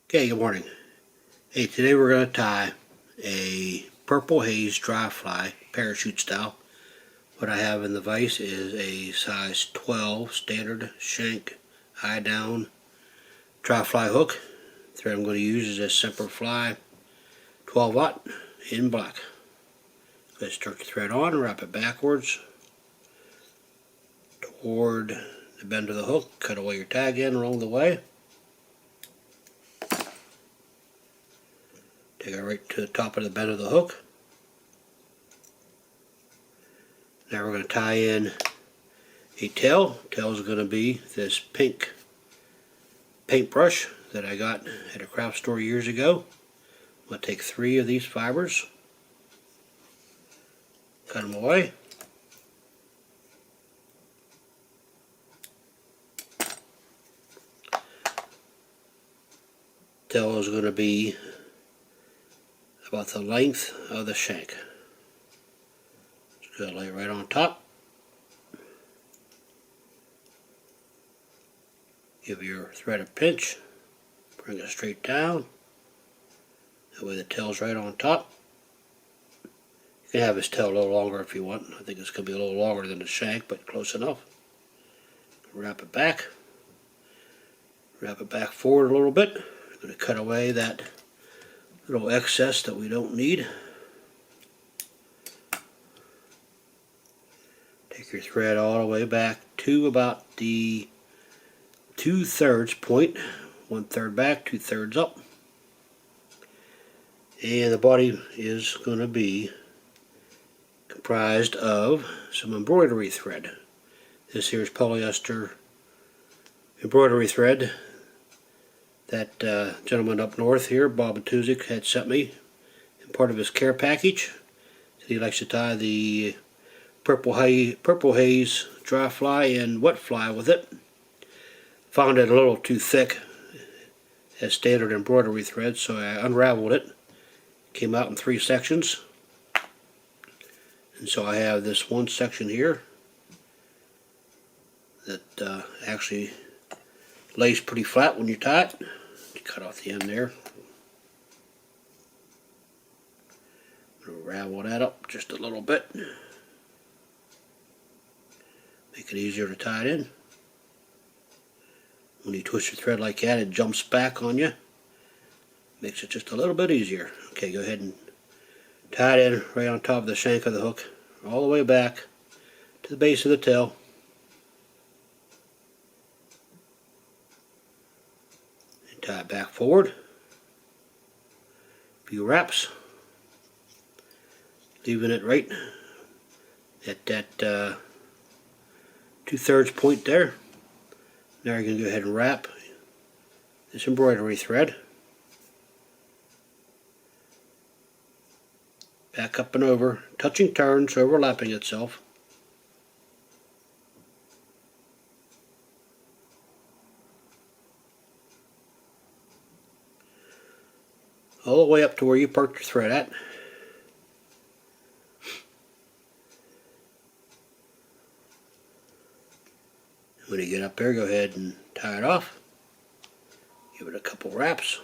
Okay, good morning. Hey, today we're going to tie a purple haze dry fly, parachute style. What I have in the vise is a size 12 standard shank eye down dry fly hook. The thread I'm going to use is a Semperfli 12-aught in black. Let's start the thread on and wrap it backwards toward the bend of the hook. Cut away your tag end along the way. Take it right to the top of the bend of the hook. Now we're going to tie in a tail. Tail is going to be this pink paintbrush that I got at a craft store years ago. I'm going to take 3 of these fibers, cut them away. Tail is going to be about the length of the shank. Just going to lay it right on top. Give your thread a pinch. Bring it straight down. That way the tail's right on top. You can have this tail a little longer if you want. I think it's going to be a little longer than the shank, but close enough. Wrap it back. Wrap it back forward a little bit. I'm going to cut away that little excess that we don't need. Take your thread all the way back to about the 2/3 point. 1/3 back, 2/3 up. And the body is going to be comprised of some embroidery thread. This here is polyester embroidery thread that gentleman up north here, Bob Matuzik, had sent me in part of his care package. He likes to tie the purple haze dry fly and wet fly with it. Found it a little too thick as standard embroidery thread, so I unraveled it. Came out in 3 sections. And so I have this one section here that actually lays pretty flat when you tie it. Cut off the end there. Ravel that up just a little bit. Make it easier to tie it in. When you twist your thread like that, it jumps back on you. Makes it just a little bit easier. Okay, go ahead and tie it in right on top of the shank of the hook, all the way back to the base of the tail. And tie it back forward. A few wraps. Leaving it right at that 2/3 point there. Now you're going to go ahead and wrap this embroidery thread back up and over, touching turns, overlapping itself. All the way up to where you parked your thread at. When you get up there, go ahead and tie it off. Give it a couple wraps.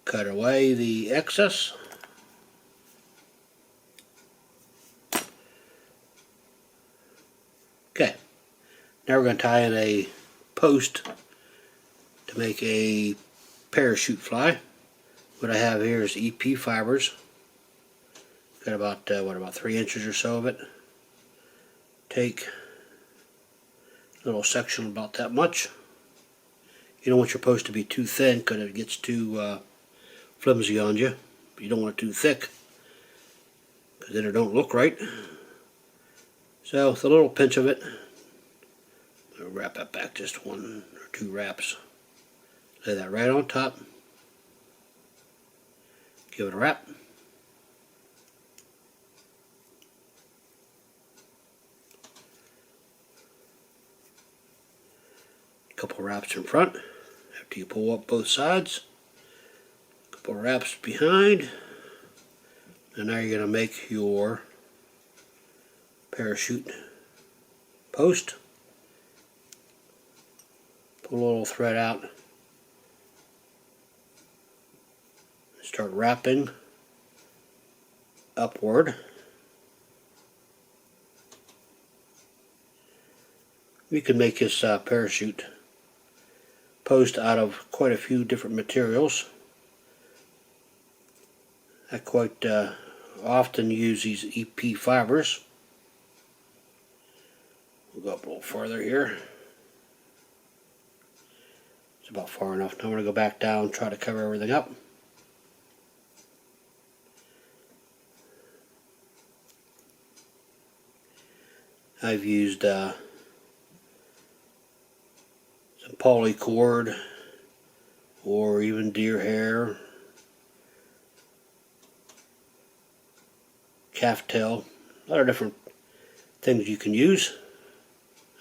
Cut away the excess. Okay, now we're going to tie in a post to make a parachute fly. What I have here is EP fibers. Got about about 3 inches or so of it. Take a little section about that much. You don't want your post to be too thin because it gets too flimsy on you. You don't want it too thick because then it don't look right. So with a little pinch of it, I'll wrap that back just 1 or 2 wraps. Lay that right on top. Give it a wrap. A couple wraps in front after you pull up both sides. A couple wraps behind. And now you're going to make your parachute post. Pull a little thread out Start wrapping upward. We can make this parachute post out of quite a few different materials. I quite often use these EP fibers. We'll go up a little farther here. It's about far enough. Now I'm going to go back down, try to cover everything up. I've used some poly cord or even deer hair, calf tail, a lot of different things you can use.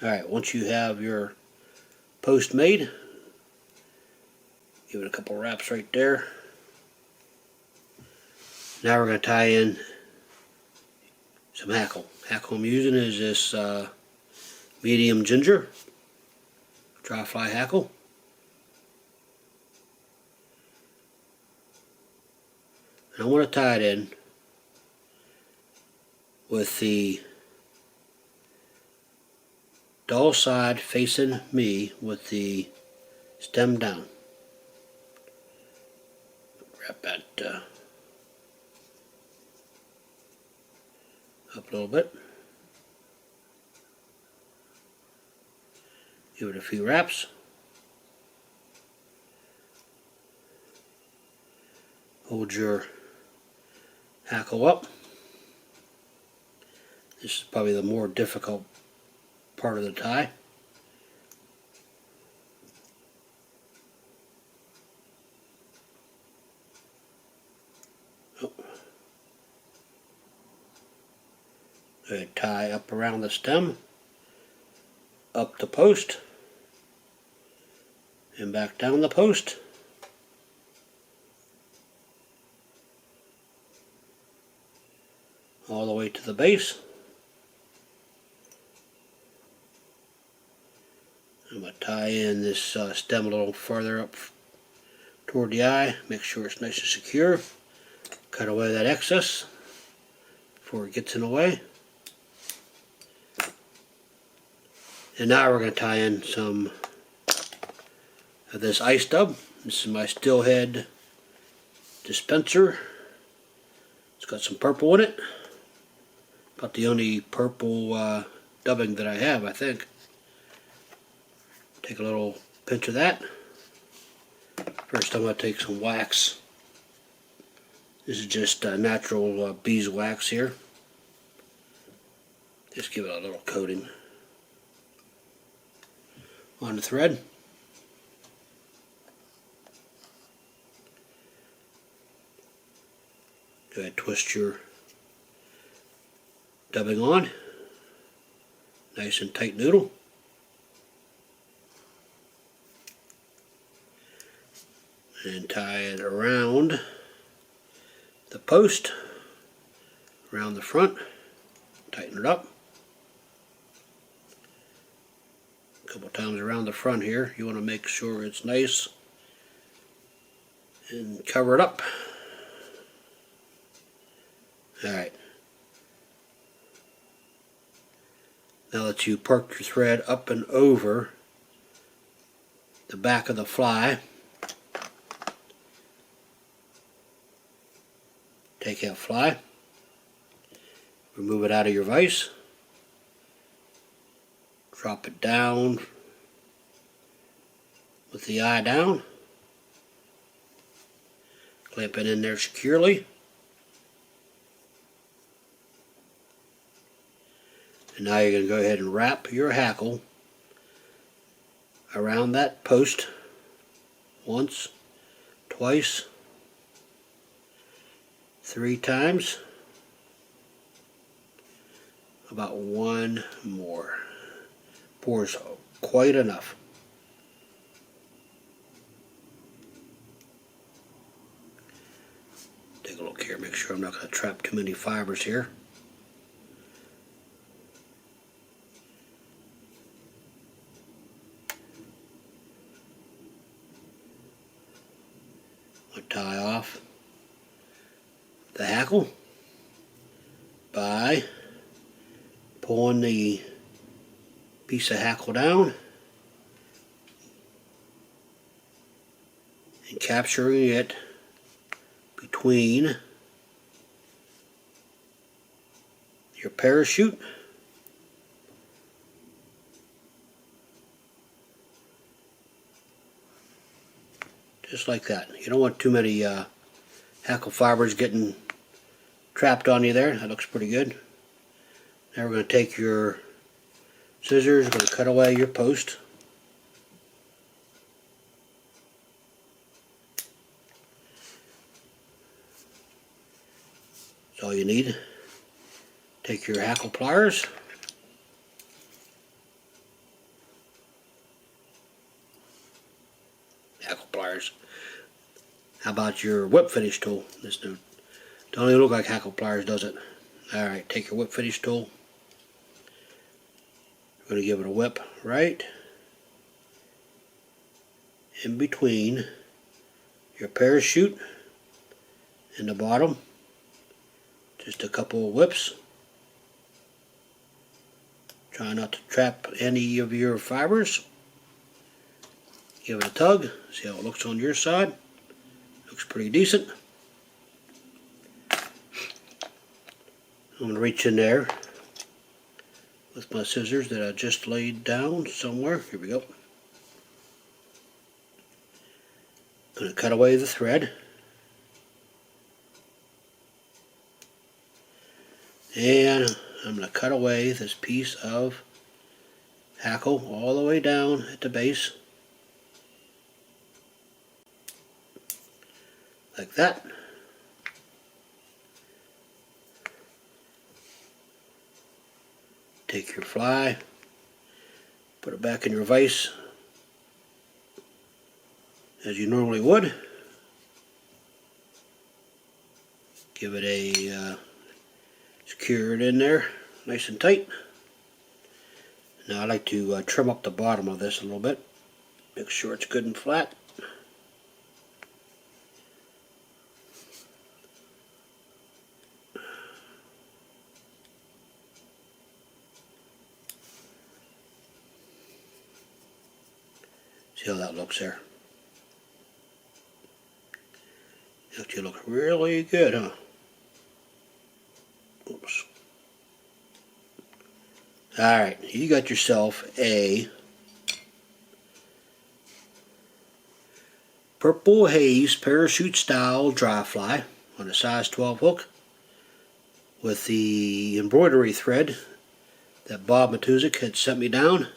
Alright, once you have your post made, give it a couple wraps right there. Now we're going to tie in some hackle. Hackle I'm using is this medium ginger dry fly hackle. And I want to tie it in with the dull side facing me with the stem down. Wrap that up a little bit. Give it a few wraps. Hold your hackle up. This is probably the more difficult part of the tie. Oh. Go ahead, tie up around the stem, up the post, and back down the post. All the way to the base. I'm going to tie in this stem a little further up toward the eye. Make sure it's nice and secure. Cut away that excess before it gets in the way. And now we're going to tie in some of this ice dub. This is my Steelhead dispenser. It's got some purple in it. About the only purple dubbing that I have, I think. Take a little pinch of that. First I'm going to take some wax. This is just natural beeswax here. Just give it a little coating on the thread. Go ahead, twist your dubbing on. Nice and tight noodle. And tie it around the post, around the front. Tighten it up. A couple times around the front here. You want to make sure it's nice and cover it up. Alright. Now that you park your thread up and over the back of the fly, take that fly, remove it out of your vise, drop it down with the eye down, clamp it in there securely, and now you're going to go ahead and wrap your hackle around that post once, twice, 3 times, about 1 more. Pours quite enough. Take a look here, make sure I'm not going to trap too many fibers here. I'll tie off the hackle by pulling the piece of hackle down and capturing it between your parachute just like that. You don't want too many hackle fibers getting trapped on you there. That looks pretty good. Now we're going to take your scissors, we're going to cut away your post. That's all you need. Take your hackle pliers. Hackle pliers. How about your whip finish tool? This don't even look like hackle pliers, does it? Alright, take your whip finish tool. We're going to give it a whip right in between your parachute and the bottom. Just a couple of whips. Try not to trap any of your fibers. Give it a tug. See how it looks on your side. Looks pretty decent. I'm going to reach in there with my scissors that I just laid down somewhere. Here we go. I'm going to cut away the thread. And I'm going to cut away this piece of hackle all the way down at the base. Like that. Take your fly, put it back in your vise as you normally would. Give it a secure it in there nice and tight. Now I like to trim up the bottom of this a little bit. Make sure it's good and flat. See how that looks there. Actually looks really good, huh? Oops. Alright, you got yourself a purple haze parachute style dry fly on a size 12 hook with the embroidery thread that Bob Matuzik had sent me down.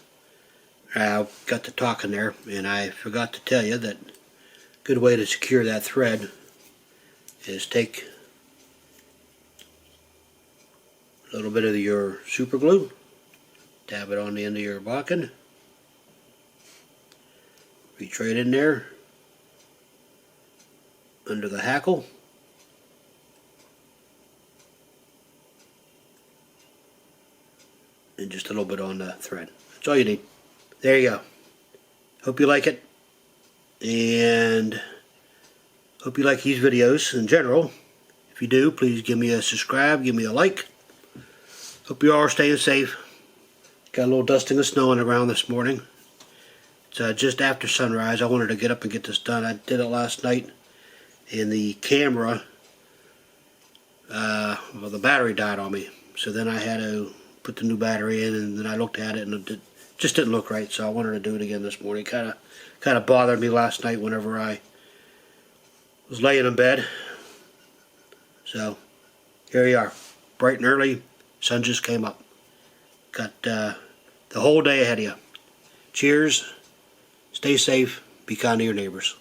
I got to talking there and I forgot to tell you that a good way to secure that thread is take a little bit of your super glue, dab it on the end of your bodkin, reach right in there under the hackle, and just a little bit on the thread. That's all you need. There you go. Hope you like it, and hope you like these videos in general. If you do, please give me a subscribe, give me a like. Hope you all are staying safe. Got a little dusting of snow on the ground this morning. It's just after sunrise. I wanted to get up and get this done. I did it last night, and the camera, well, the battery died on me. So then I had to put the new battery in, and then I looked at it, and it just didn't look right. So I wanted to do it again this morning. Kind of bothered me last night whenever I was laying in bed. So here you are, bright and early. Sun just came up. Got the whole day ahead of you. Cheers. Stay safe. Be kind to your neighbors.